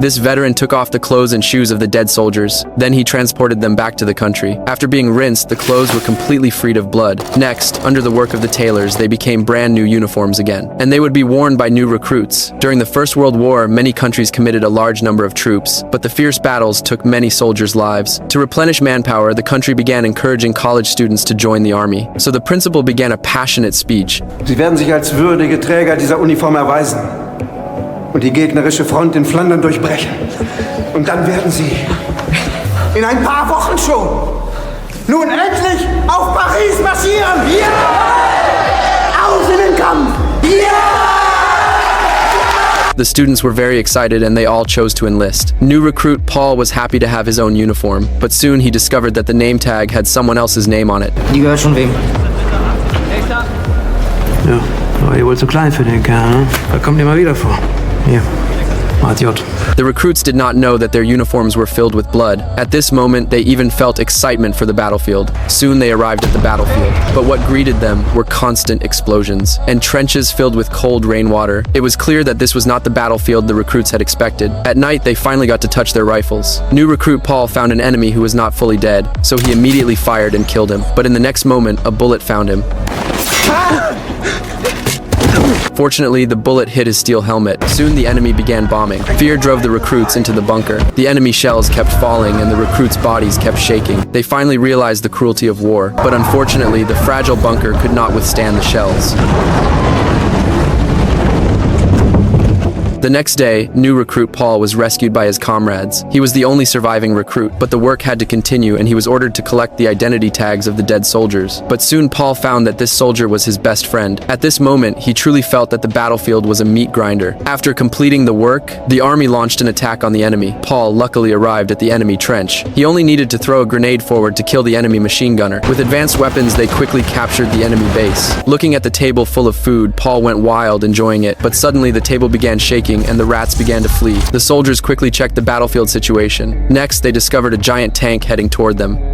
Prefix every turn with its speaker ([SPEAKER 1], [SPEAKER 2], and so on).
[SPEAKER 1] This veteran took off the clothes and shoes of the dead soldiers. Then he transported them back to the country. After being rinsed, the clothes were completely freed of blood. Next, under the work of the tailors, they became brand new uniforms again, and they would be worn by new recruits. During the First World War, many countries committed a large number of troops, but the fierce battles took many soldiers' lives. To replenish manpower, the country began encouraging college students to join the army. So the principal began a passionate speech.
[SPEAKER 2] Sie werden sich als würdige Träger dieser Uniform erweisen und die gegnerische Front in Flandern durchbrechen. Und dann werden sie in ein paar Wochen schon nun endlich auf Paris marschieren. Ja! Auf in den Kampf! Ja!
[SPEAKER 1] The students were very excited and they all chose to enlist. New recruit Paul was happy to have his own uniform, but soon he discovered that the name tag had someone else's name on it.
[SPEAKER 3] Die gehört schon wem?
[SPEAKER 4] Ja, aber ihr wohl zu klein für den Kerl, ne? Da kommt ihr mal wieder vor. Hier, J.
[SPEAKER 1] The recruits did not know that their uniforms were filled with blood. At this moment, they even felt excitement for the battlefield. Soon they arrived at the battlefield. But what greeted them were constant explosions and trenches filled with cold rainwater. It was clear that this was not the battlefield the recruits had expected. At night, they finally got to touch their rifles. New recruit Paul found an enemy who was not fully dead, so he immediately fired and killed him. But in the next moment, a bullet found him. Fortunately, the bullet hit his steel helmet. Soon the enemy began bombing. Fear drove the recruits into the bunker. The enemy shells kept falling and the recruits' bodies kept shaking. They finally realized the cruelty of war, but unfortunately, the fragile bunker could not withstand the shells. The next day, new recruit Paul was rescued by his comrades. He was the only surviving recruit, but the work had to continue and he was ordered to collect the identity tags of the dead soldiers. But soon Paul found that this soldier was his best friend. At this moment, he truly felt that the battlefield was a meat grinder. After completing the work, the army launched an attack on the enemy. Paul luckily arrived at the enemy trench. He only needed to throw a grenade forward to kill the enemy machine gunner. With advanced weapons, they quickly captured the enemy base. Looking at the table full of food, Paul went wild enjoying it, but suddenly the table began shaking and the rats began to flee. The soldiers quickly checked the battlefield situation. Next, they discovered a giant tank heading toward them.